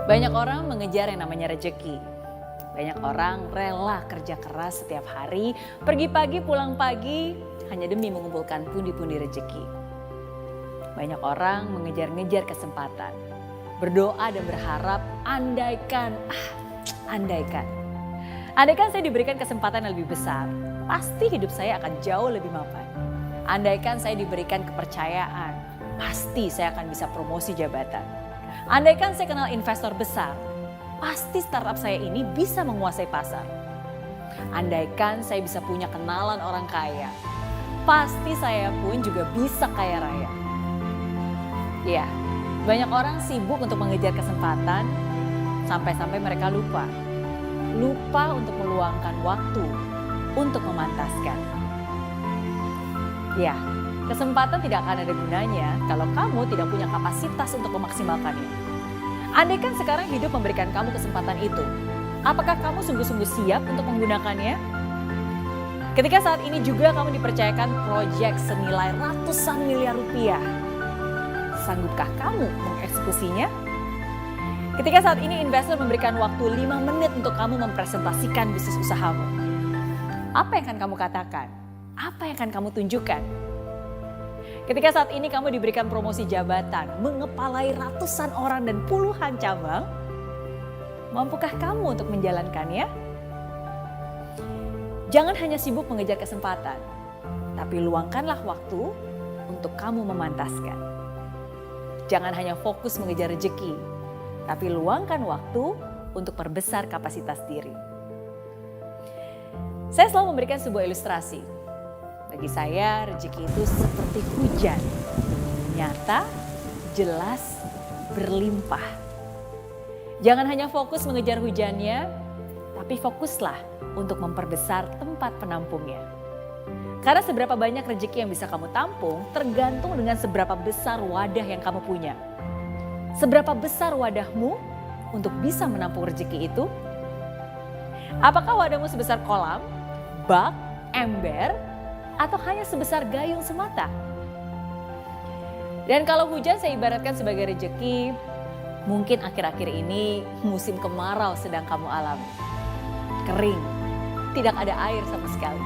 Banyak orang mengejar yang namanya rejeki. Banyak orang rela kerja keras setiap hari, pergi pagi pulang pagi hanya demi mengumpulkan pundi-pundi rejeki. Banyak orang mengejar-ngejar kesempatan, berdoa dan berharap andaikan saya diberikan kesempatan yang lebih besar, pasti hidup saya akan jauh lebih mapan. Andaikan saya diberikan kepercayaan, pasti saya akan bisa promosi jabatan. Andaikan saya kenal investor besar, pasti startup saya ini bisa menguasai pasar. Andaikan saya bisa punya kenalan orang kaya, pasti saya pun juga bisa kaya raya. Ya, banyak orang sibuk untuk mengejar kesempatan, sampai-sampai mereka lupa untuk meluangkan waktu untuk memantaskan. Ya, kesempatan tidak akan ada gunanya kalau kamu tidak punya kapasitas untuk memaksimalkannya. Andaikan sekarang hidup memberikan kamu kesempatan itu, apakah kamu sungguh-sungguh siap untuk menggunakannya? Ketika saat ini juga kamu dipercayakan proyek senilai ratusan miliar rupiah, sanggupkah kamu mengeksekusinya? Ketika saat ini investor memberikan waktu 5 menit untuk kamu mempresentasikan bisnis usahamu, apa yang akan kamu katakan? Apa yang akan kamu tunjukkan? Ketika saat ini kamu diberikan promosi jabatan, mengepalai ratusan orang dan puluhan cabang, mampukah kamu untuk menjalankannya? Jangan hanya sibuk mengejar kesempatan, tapi luangkanlah waktu untuk kamu memantaskan. Jangan hanya fokus mengejar rezeki, tapi luangkan waktu untuk perbesar kapasitas diri. Saya selalu memberikan sebuah ilustrasi. Bagi saya, rezeki itu seperti hujan. Nyata, jelas, berlimpah. Jangan hanya fokus mengejar hujannya, tapi fokuslah untuk memperbesar tempat penampungnya. Karena seberapa banyak rezeki yang bisa kamu tampung tergantung dengan seberapa besar wadah yang kamu punya. Seberapa besar wadahmu untuk bisa menampung rezeki itu? Apakah wadahmu sebesar kolam, bak, ember, atau hanya sebesar gayung semata? Dan kalau hujan saya ibaratkan sebagai rezeki, mungkin akhir-akhir ini musim kemarau sedang kamu alami. Kering, tidak ada air sama sekali.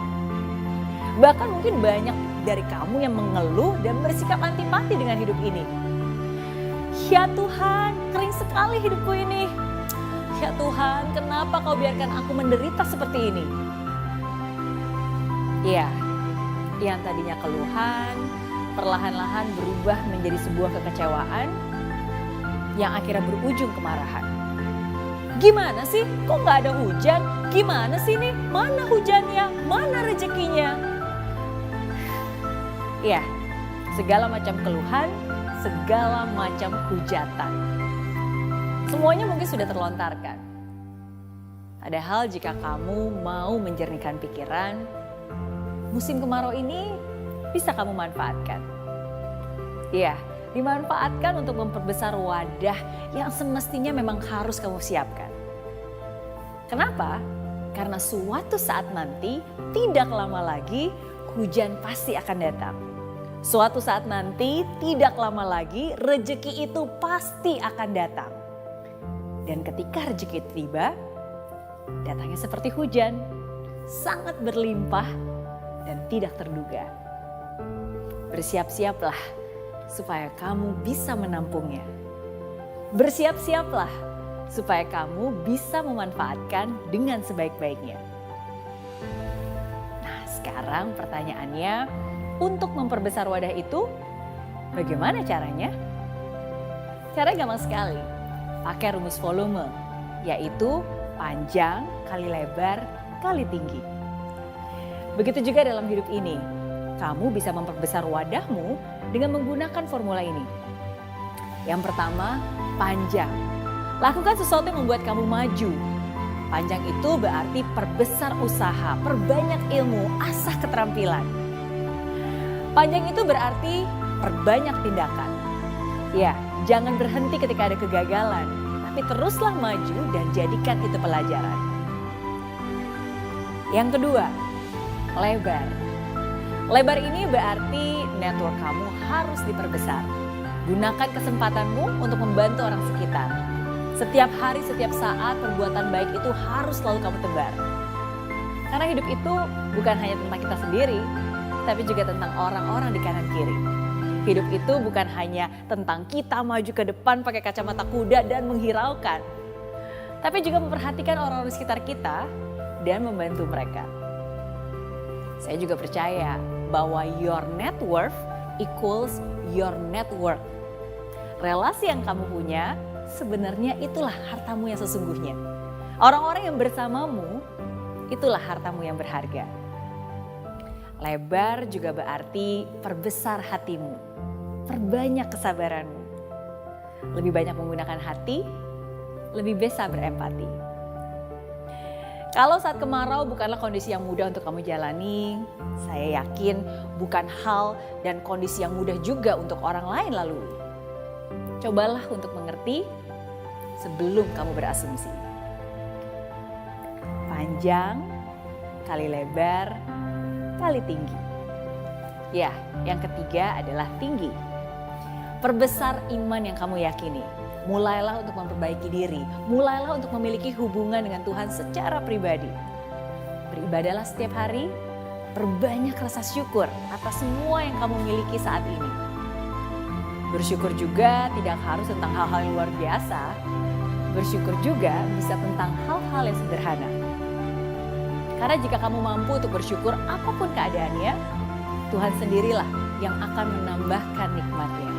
Bahkan mungkin banyak dari kamu yang mengeluh dan bersikap antipati dengan hidup ini. Ya Tuhan, kering sekali hidupku ini. Ya Tuhan, kenapa kau biarkan aku menderita seperti ini? Ya, yang tadinya keluhan, perlahan-lahan berubah menjadi sebuah kekecewaan yang akhirnya berujung kemarahan. Gimana sih? Kok nggak ada hujan? Gimana sih nih? Mana hujannya? Mana rezekinya? Ya, segala macam keluhan, segala macam hujatan. Semuanya mungkin sudah terlontarkan. Padahal jika kamu mau menjernihkan pikiran, musim kemarau ini bisa kamu manfaatkan. Ya, dimanfaatkan untuk memperbesar wadah yang semestinya memang harus kamu siapkan. Kenapa? Karena suatu saat nanti, tidak lama lagi, hujan pasti akan datang. Suatu saat nanti, tidak lama lagi, rezeki itu pasti akan datang. Dan ketika rezeki tiba, datangnya seperti hujan, sangat berlimpah dan tidak terduga. Bersiap-siaplah supaya kamu bisa menampungnya. Bersiap-siaplah supaya kamu bisa memanfaatkan dengan sebaik-baiknya. Nah, sekarang pertanyaannya, untuk memperbesar wadah itu, bagaimana caranya? Caranya gampang sekali, pakai rumus volume, yaitu panjang kali lebar kali tinggi. Begitu juga dalam hidup ini, kamu bisa memperbesar wadahmu dengan menggunakan formula ini. Yang pertama, panjang. Lakukan sesuatu yang membuat kamu maju. Panjang itu berarti perbesar usaha, perbanyak ilmu, asah keterampilan. Panjang itu berarti perbanyak tindakan. Ya, jangan berhenti ketika ada kegagalan, tapi teruslah maju dan jadikan itu pelajaran. Yang kedua, lebar. Lebar ini berarti network kamu harus diperbesar. Gunakan kesempatanmu untuk membantu orang sekitar. Setiap hari, setiap saat perbuatan baik itu harus selalu kamu tebar. Karena hidup itu bukan hanya tentang kita sendiri, tapi juga tentang orang-orang di kanan kiri. Hidup itu bukan hanya tentang kita maju ke depan pakai kacamata kuda dan menghiraukan, tapi juga memperhatikan orang-orang di sekitar kita dan membantu mereka. Saya juga percaya bahwa your net worth equals your network. Relasi yang kamu punya sebenarnya itulah hartamu yang sesungguhnya. Orang-orang yang bersamamu itulah hartamu yang berharga. Lebar juga berarti perbesar hatimu, perbanyak kesabaranmu. Lebih banyak menggunakan hati, lebih bisa berempati. Kalau saat kemarau bukanlah kondisi yang mudah untuk kamu jalani, saya yakin bukan hal dan kondisi yang mudah juga untuk orang lain lalui. Cobalah untuk mengerti sebelum kamu berasumsi. Panjang kali lebar kali tinggi. Ya, yang ketiga adalah tinggi. Perbesar iman yang kamu yakini. Mulailah untuk memperbaiki diri. Mulailah untuk memiliki hubungan dengan Tuhan secara pribadi. Beribadahlah setiap hari. Berbanyak rasa syukur atas semua yang kamu miliki saat ini. Bersyukur juga tidak harus tentang hal-hal yang luar biasa. Bersyukur juga bisa tentang hal-hal yang sederhana. Karena jika kamu mampu untuk bersyukur apapun keadaannya, Tuhan sendirilah yang akan menambahkan nikmatnya.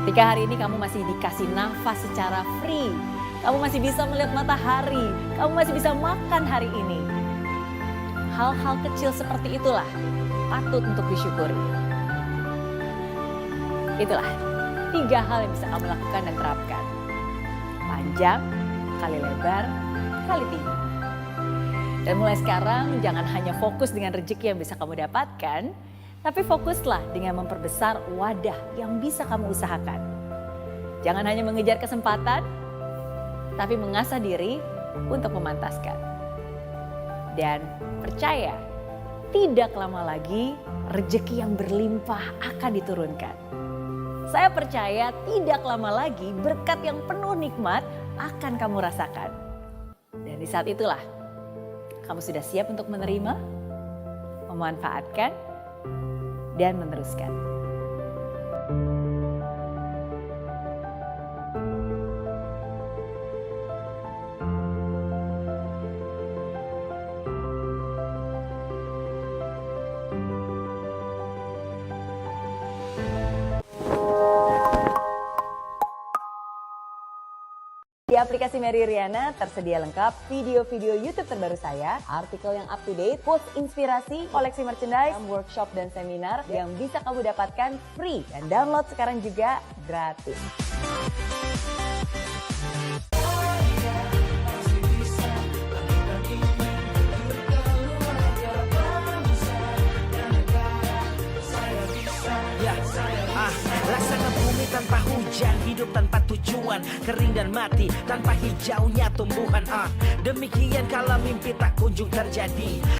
Ketika hari ini kamu masih dikasih nafas secara free, kamu masih bisa melihat matahari, kamu masih bisa makan hari ini. Hal-hal kecil seperti itulah patut untuk disyukuri. Itulah 3 hal yang bisa kamu lakukan dan terapkan. Panjang, kali lebar, kali tinggi. Dan mulai sekarang jangan hanya fokus dengan rezeki yang bisa kamu dapatkan, tapi fokuslah dengan memperbesar wadah yang bisa kamu usahakan. Jangan hanya mengejar kesempatan, tapi mengasah diri untuk memantaskan. Dan percaya, tidak lama lagi rezeki yang berlimpah akan diturunkan. Saya percaya tidak lama lagi berkat yang penuh nikmat akan kamu rasakan. Dan di saat itulah, kamu sudah siap untuk menerima, memanfaatkan, dan meneruskan. Di aplikasi Mary Riana tersedia lengkap video-video YouTube terbaru saya, artikel yang up to date, quotes inspirasi, koleksi merchandise, workshop dan seminar yang bisa kamu dapatkan free dan download sekarang juga gratis. Laksana bumi tanpa hujan, hidup tanpa tujuan, kering dan mati tanpa hijaunya tumbuhan. Demikian kala mimpi tak kunjung terjadi.